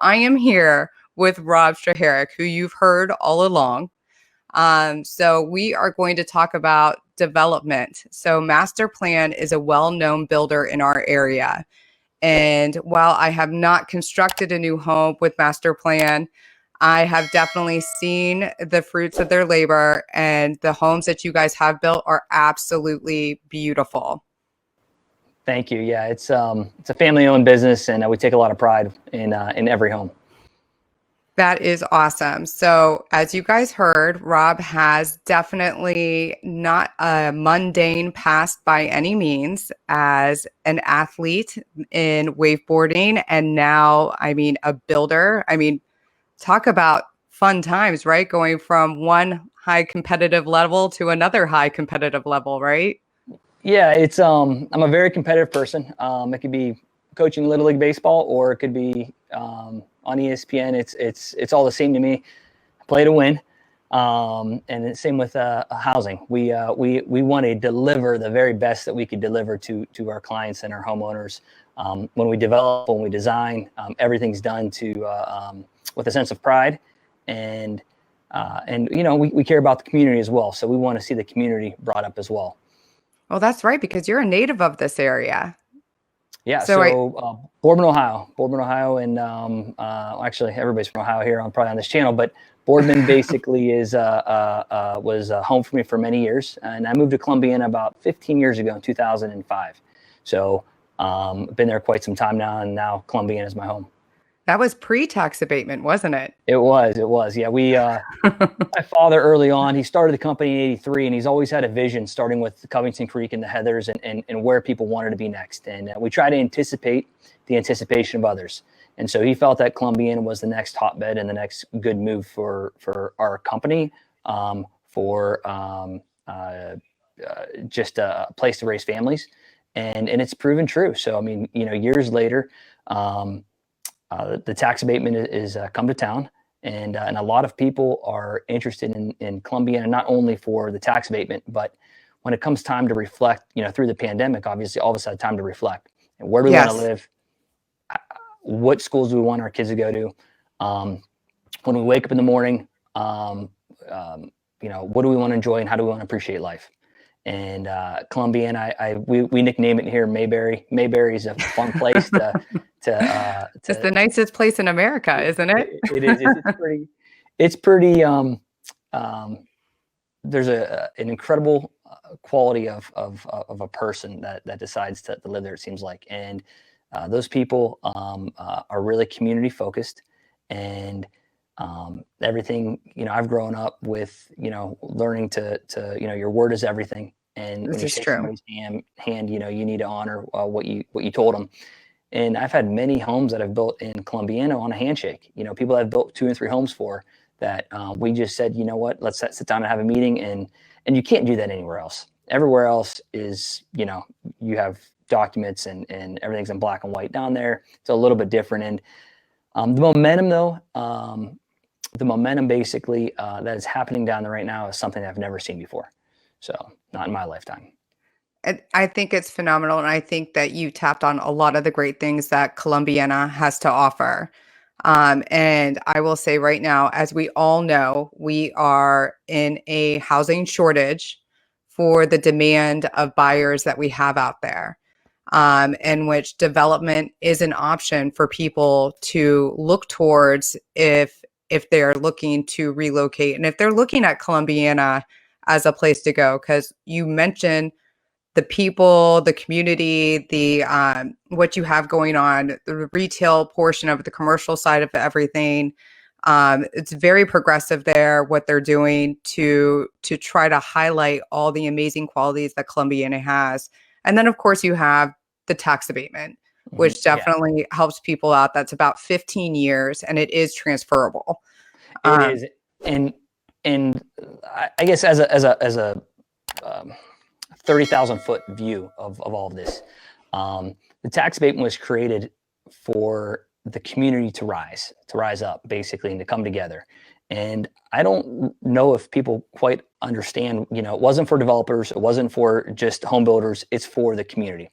I am here with Rob Struharik, who you've heard all along. So we are going to talk about development. So Master Plan is a well-known builder in our area. And while I have not constructed a new home with Master Plan, I have definitely seen the fruits of their labor, and the homes that you guys have built are absolutely beautiful. Thank you. Yeah, it's a family-owned business, and we take a lot of pride in every home. That is awesome. So as you guys heard, Rob has definitely not a mundane past by any means as an athlete in wakeboarding, and now, a builder. Talk about fun times, right? Going from one high competitive level to another high competitive level, right? Yeah, it's I'm a very competitive person. It could be coaching Little League baseball, or it could be on ESPN. It's all the same to me. I play to win, and the same with housing. We want to deliver the very best that we could deliver to our clients and our homeowners. When we develop, when we design, everything's done with a sense of pride, and we care about the community as well. So we want to see the community brought up as well. Well, that's right, because you're a native of this area. Yeah, so Boardman, Ohio, and actually everybody's from Ohio here, probably on this channel, but Boardman basically was home for me for many years, and I moved to Columbiana about 15 years ago in 2005. So been there quite some time now, and now Columbiana is my home. That was pre-tax abatement, wasn't it? It was. Yeah, my father early on, he started the company in '83, and he's always had a vision, starting with Covington Creek and the Heathers, and where people wanted to be next. And we try to anticipate the anticipation of others. And so he felt that Columbiana was the next hotbed and the next good move for our company, just a place to raise families, and it's proven true. So years later. The tax abatement is come to town, and a lot of people are interested in Columbiana, not only for the tax abatement, but when it comes time to reflect, through the pandemic, obviously all of us had time to reflect. And where do we want to live? What schools do we want our kids to go to? When we wake up in the morning, what do we want to enjoy, and how do we want to appreciate life? And Columbiana, we nickname it here Mayberry. Mayberry is a fun place it's the nicest place in America, isn't it? It is. It's pretty. There's an incredible quality of a person that decides to live there, it seems like, and those people are really community focused, and everything. I've grown up with learning to your word is everything. And when you shake somebody's hand, you need to honor what you told them. And I've had many homes that I've built in Columbiana on a handshake. People that I've built 2 and 3 homes for that we just said, let's sit down and have a meeting. And you can't do that anywhere else. Everywhere else is, you have documents and everything's in black and white down there. It's a little bit different. And the momentum, though, basically that is happening down there right now is something I've never seen before. So not in my lifetime. I think it's phenomenal. And I think that you tapped on a lot of the great things that Columbiana has to offer. And I will say right now, as we all know, we are in a housing shortage for the demand of buyers that we have out there, in which development is an option for people to look towards if they're looking to relocate. And if they're looking at Columbiana as a place to go, because you mentioned the people, the community, the what you have going on, the retail portion of the commercial side of everything. It's very progressive there, what they're doing to try to highlight all the amazing qualities that Columbiana has. And then, of course, you have the tax abatement, which definitely helps people out. That's about 15 years, and it is transferable. It is. And I guess as a 30,000 foot view of all of this, the tax abatement was created for the community to rise up, basically, and to come together. And I don't know if people quite understand, it wasn't for developers, it wasn't for just home builders, it's for the community.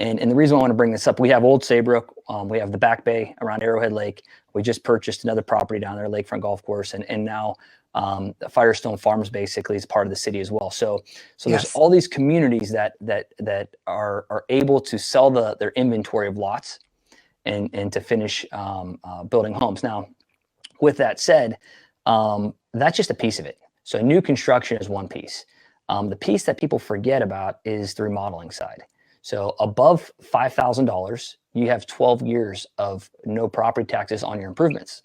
And the reason I want to bring this up, we have Old Saybrook, we have the Back Bay around Arrowhead Lake. We just purchased another property down there, Lakefront Golf Course, and now Firestone Farms basically is part of the city as well. So there's all these communities that are able to sell their inventory of lots and to finish building homes. Now, with that said, that's just a piece of it. So new construction is one piece. The piece that people forget about is the remodeling side. So above $5,000, you have 12 years of no property taxes on your improvements.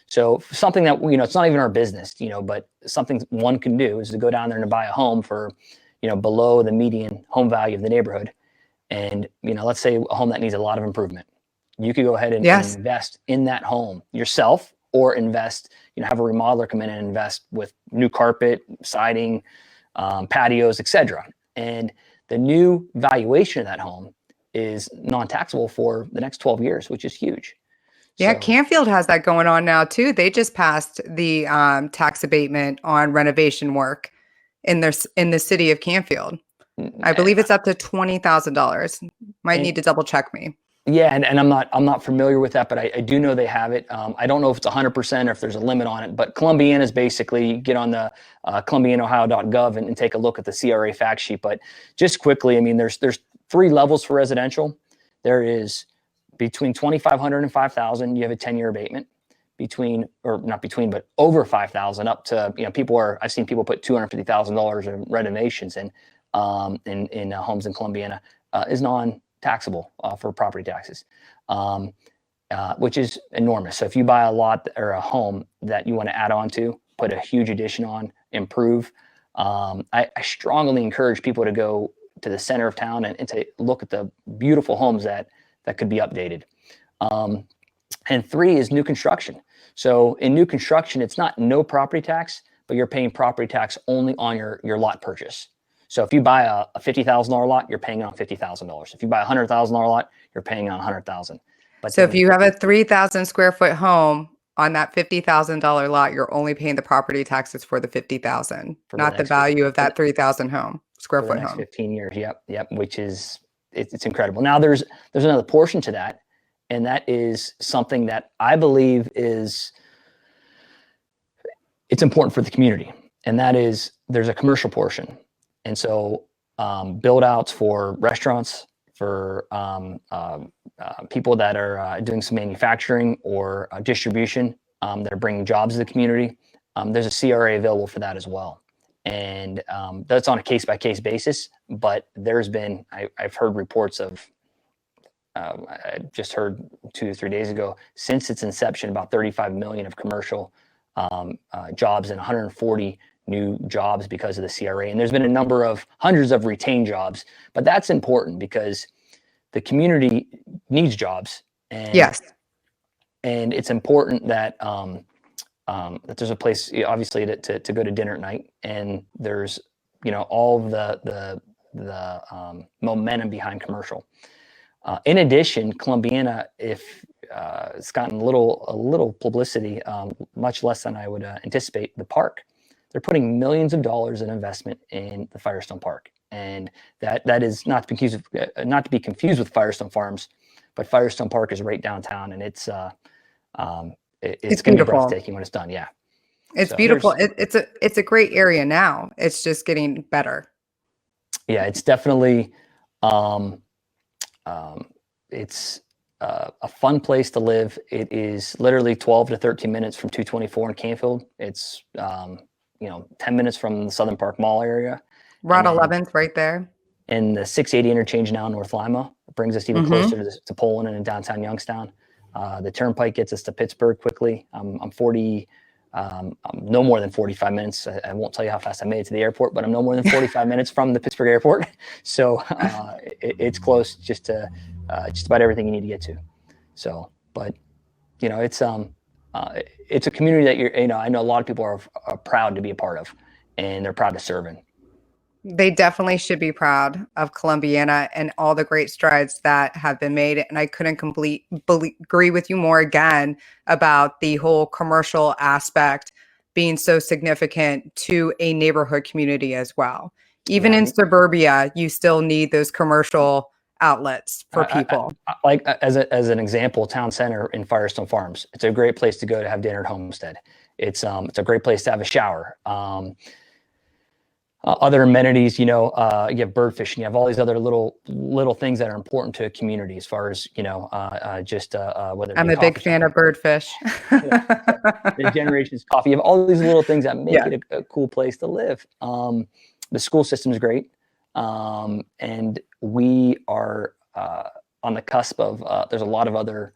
So something that, it's not even our business, but something one can do is to go down there and to buy a home for, below the median home value of the neighborhood. And, let's say a home that needs a lot of improvement. You could go ahead and invest in that home yourself, or invest, have a remodeler come in and invest with new carpet, siding, patios, etc. And the new valuation of that home is non-taxable for the next 12 years, which is huge. Yeah, Canfield has that going on now too. They just passed the tax abatement on renovation work in the city of Canfield. I believe it's up to $20,000. Might need to double check me. Yeah, and I'm not familiar with that, but I do know they have it. I don't know if it's 100% or if there's a limit on it, but Columbiana is basically, get on the columbianaohio.gov and take a look at the CRA fact sheet. But just quickly, I mean, there's 3 levels for residential. There is between 2,500 and 5,000, you have a 10-year abatement. But over 5,000 up to, I've seen people put $250,000 in renovations in homes in Columbiana is non-taxable for property taxes, which is enormous. So if you buy a lot or a home that you want to add on to, put a huge addition on, improve, I strongly encourage people to go to the center of town and to look at the beautiful homes that could be updated. And 3 is new construction. So in new construction, it's not no property tax, but you're paying property tax only on your lot purchase. So if you buy a $50,000 lot, you're paying on $50,000. If you buy a $100,000 lot, you're paying on $100,000. But so if you have a 3,000 square foot home on that $50,000 lot, you're only paying the property taxes for the $50,000, not the value of that 3,000 square foot home. 15 years. Yep. Which is it's incredible. Now there's another portion to that, and that is something that I believe it's important for the community, and that is there's a commercial portion. And so build outs for restaurants, for people that are doing some manufacturing or distribution that are bringing jobs to the community. There's a CRA available for that as well. And that's on a case-by-case basis, but there's been, I've heard reports of, I just heard 2 or 3 days ago, since its inception, about 35 million of commercial jobs and 140 new jobs because of the CRA. And there's been a number of hundreds of retained jobs, but that's important because the community needs jobs. And, and it's important that that there's a place, obviously, to go to dinner at night, and there's all the momentum behind commercial. In addition, Columbiana, if it's gotten a little publicity, much less than I would anticipate, the park. They're putting millions of dollars in investment in the Firestone Park, and that is not to be confused with Firestone Farms, but Firestone Park is right downtown, and it's going to be breathtaking when it's done. Yeah, it's beautiful. It's a great area now. It's just getting better. Yeah, it's definitely it's a fun place to live. It is literally 12 to 13 minutes from 224 in Canfield. It's 10 minutes from the Southern Park Mall area. Route 11's right there. And the 680 interchange now in North Lima brings us even closer to Poland and in downtown Youngstown. The Turnpike gets us to Pittsburgh quickly. I'm no more than 45 minutes. I won't tell you how fast I made it to the airport, but I'm no more than 45 minutes from the Pittsburgh airport. So it's close just to just about everything you need to get to. So, but it's a community that I know a lot of people are proud to be a part of, and they're proud to serve in. They definitely should be proud of Columbiana and all the great strides that have been made. And I couldn't agree with you more again about the whole commercial aspect being so significant to a neighborhood community as well. Even in suburbia, you still need those commercial outlets for people. Like as an example, Town Center in Firestone Farms. It's a great place to go to have dinner at Homestead. It's a great place to have a shower. Other amenities, you have bird fishing. You have all these other little things that are important to a community as far as, whether it I'm be a big fan of birdfish. The Generations Coffee. You have all these little things that make it a cool place to live. The school system is great. And we are on the cusp of, there's a lot of other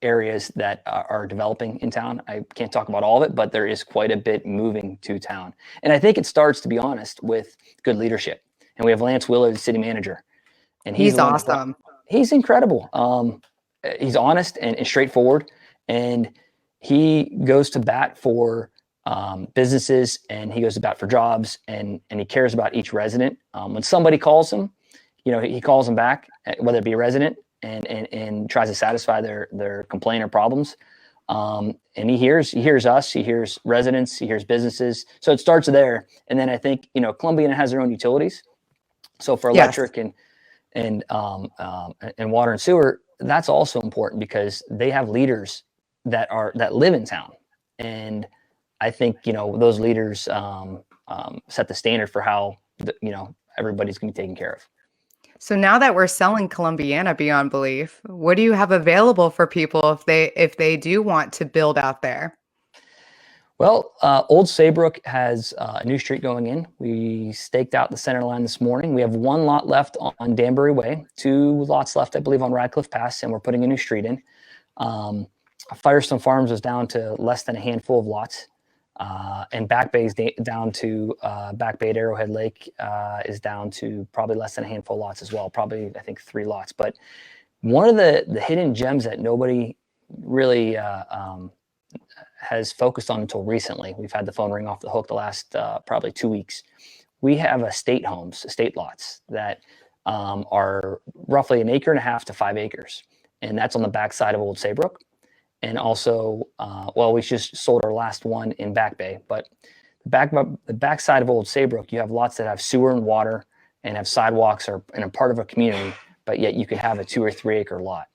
areas that are developing in town. I can't talk about all of it, but there is quite a bit moving to town. And I think it starts, to be honest, with good leadership. And we have Lance Willard, city manager. And he's awesome. He's incredible. He's honest and straightforward. And he goes to bat for businesses, and he goes to bat for jobs, and he cares about each resident. When somebody calls him, he calls them back, whether it be a resident, and tries to satisfy their complaint or problems. And he hears us, he hears residents, he hears businesses. So it starts there. And then I think, Columbiana has their own utilities. So for electric and water and sewer, that's also important because they have leaders that live in town. And I think, those leaders set the standard for how, everybody's going to be taken care of. So now that we're selling Columbiana beyond belief, what do you have available for people if they do want to build out there? Well, Old Saybrook has a new street going in. We staked out the center line this morning. We have one lot left on Danbury Way, 2 lots left, I believe, on Radcliffe Pass, and we're putting a new street in. Firestone Farms is down to less than a handful of lots. And Back Bay is down to Back Bay at Arrowhead Lake is down to probably less than a handful of lots as well. Probably, I think, 3 lots. But one of the hidden gems that nobody really has focused on until recently, we've had the phone ring off the hook the last probably 2 weeks. We have estate lots that are roughly 1.5 acres to 5 acres. And that's on the backside of Old Saybrook. And also, we just sold our last one in Back Bay, but the backside of Old Saybrook, you have lots that have sewer and water and have sidewalks and are part of a community, but yet you could have a 2 or 3 acre lot.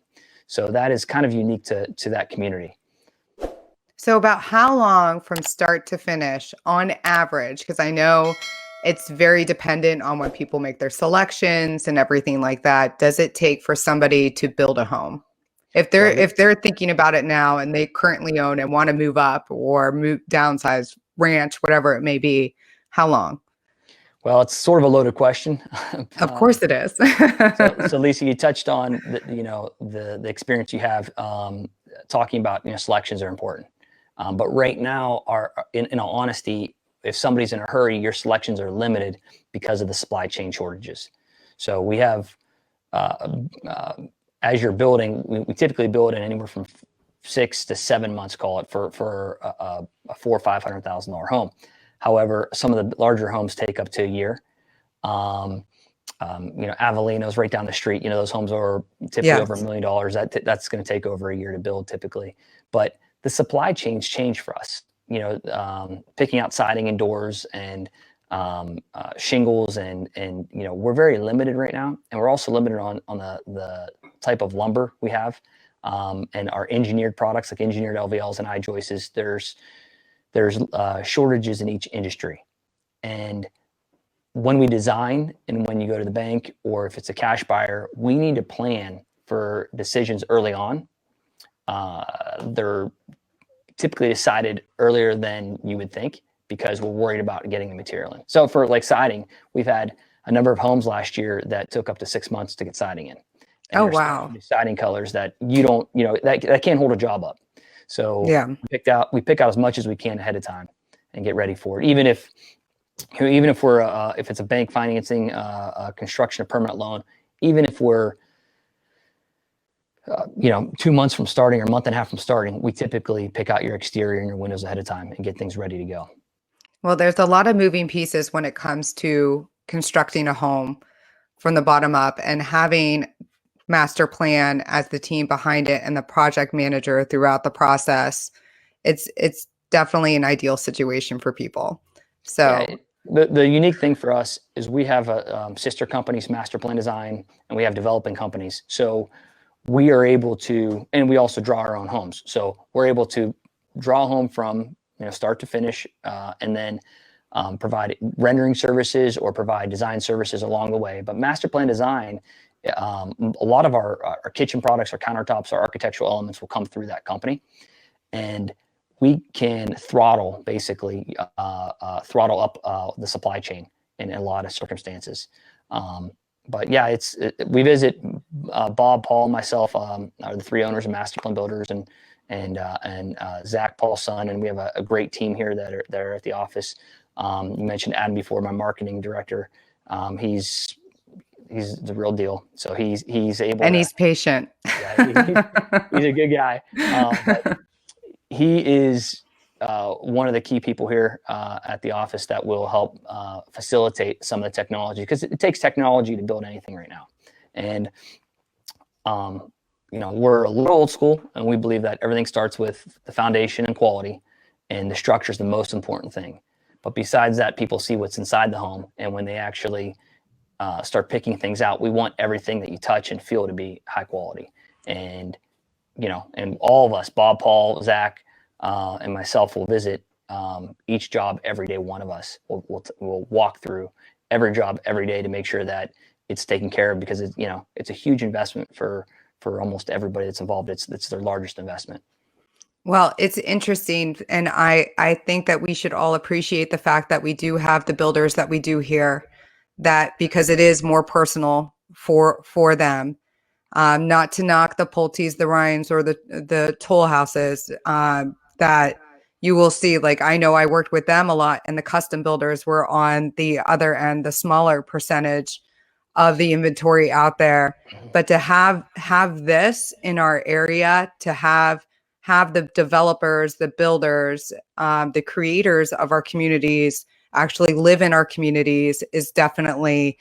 So that is kind of unique to that community. So about how long from start to finish on average, because I know it's very dependent on when people make their selections and everything like that, does it take for somebody to build a home? If they're thinking about it now and they currently own and want to move up or downsize, ranch, whatever it may be, how long? Well, it's sort of a loaded question. Of course it is. So Lisa, you touched on the experience you have talking about selections are important, but right now, in all honesty, if somebody's in a hurry, your selections are limited because of the supply chain shortages. So we have. As you're building, we typically build in anywhere from 6 to 7 months, call it, for a $400,000 or $500,000 home. However, some of the larger homes take up to a year. Avellino's right down the street. Those homes are typically over $1 million. That's going to take over a year to build typically. But the supply chains change for us. Picking out siding and doors and shingles and we're very limited right now, and we're also limited on the type of lumber we have, and our engineered products like engineered LVLs and I-joists. There's shortages in each industry, and when we design and when you go to the bank or if it's a cash buyer, we need to plan for decisions early on. They're typically decided earlier than you would think, because we're worried about getting the material in. So for like siding, we've had a number of homes last year that took up to 6 months to get siding in. And oh, wow. Siding colors that that can't hold a job up. So we pick out as much as we can ahead of time and get ready for it. Even if we're, if it's a bank financing, construction, a permanent loan, even if we're, 2 months from starting or a month and a half from starting, we typically pick out your exterior and your windows ahead of time and get things ready to go. Well, there's a lot of moving pieces when it comes to constructing a home from the bottom up, and having master plan as the team behind it and the project manager throughout the process. It's definitely an ideal situation for people. So The unique thing for us is we have a sister companies, Master Plan Design, and we have developing companies. So we are able to, and we also draw our own homes. So we're able to draw a home from start to finish, and then provide rendering services or provide design services along the way. But Master Plan Design, a lot of our kitchen products, our countertops, our architectural elements will come through that company, and we can throttle basically throttle up the supply chain in a lot of circumstances. But yeah, we visit Bob, Paul, myself are the three owners of Master Plan Builders, and Zach, Paul's son, and we have a great team here that are at the office. You mentioned Adam before, my marketing director. He's the real deal. So he's able, and he's patient. Yeah, he's a good guy. But he is one of the key people here at the office that will help facilitate some of the technology, because it takes technology to build anything right now. And we're a little old school, and we believe that everything starts with the foundation and quality, and the structure is the most important thing. But besides that, people see what's inside the home, and when they actually start picking things out, we want everything that you touch and feel to be high quality. And and all of us, Bob, Paul, Zach, and myself, will visit each job every day. One of us will walk through every job every day to make sure that it's taken care of, because it's a huge investment for almost everybody that's involved. It's their largest investment. Well, it's interesting, and I think that we should all appreciate the fact that we do have the builders that we do here, that because it is more personal for them. Not to knock the Pulte's, the Ryans, or the Toll Houses, that you will see. Like, I know I worked with them a lot, and the custom builders were on the other end, the smaller percentage of the inventory out there. But to have this in our area, to have the developers, the builders, the creators of our communities actually live in our communities is definitely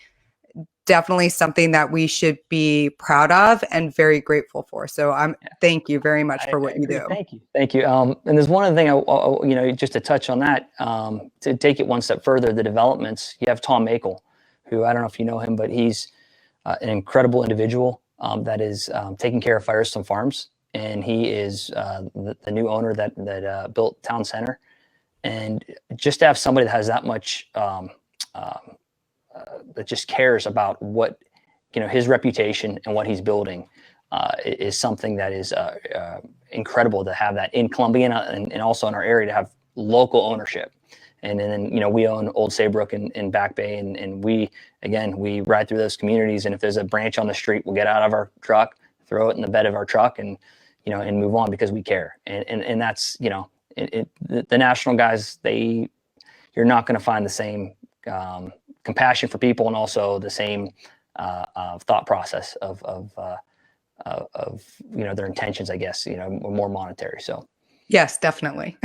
something that we should be proud of and very grateful for. So thank you very much for what you do. Thank you. And there's one other thing, just to touch on that, to take it one step further, the developments. You have Tom Makel, who, I don't know if you know him, but he's an incredible individual that is taking care of Firestone Farms, and he is the new owner that built Town Center. And just to have somebody that has that much that just cares about what his reputation and what he's building is something that is incredible to have that in Columbiana, and also in our area to have local ownership. And then we own Old Saybrook and Back Bay, and we ride through those communities, and if there's a branch on the street, we'll get out of our truck, throw it in the bed of our truck, and and move on, because we care. And that's the national guys, you're not going to find the same compassion for people, and also the same thought process of their intentions, I guess, more monetary. So yes, definitely.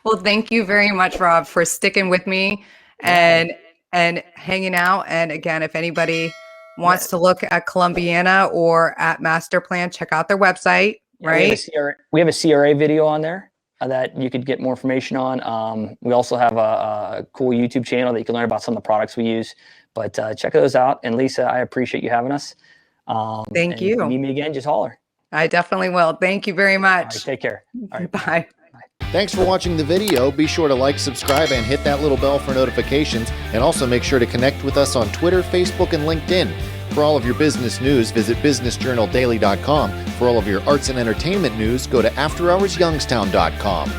Well, thank you very much, Rob, for sticking with me and hanging out. And again, if anybody wants to look at Columbiana or at Master Plan, check out their website. Right? We have a CRA video on there that you could get more information on. We also have a cool YouTube channel that you can learn about some of the products we use. But check those out. And Lisa, I appreciate you having us. Thank you. If you need me again, just holler. I definitely will. Thank you very much. All right, take care. All right, bye. Thanks for watching the video. Be sure to like, subscribe, and hit that little bell for notifications. And also make sure to connect with us on Twitter, Facebook, and LinkedIn. For all of your business news, visit businessjournaldaily.com. For all of your arts and entertainment news, go to afterhoursyoungstown.com.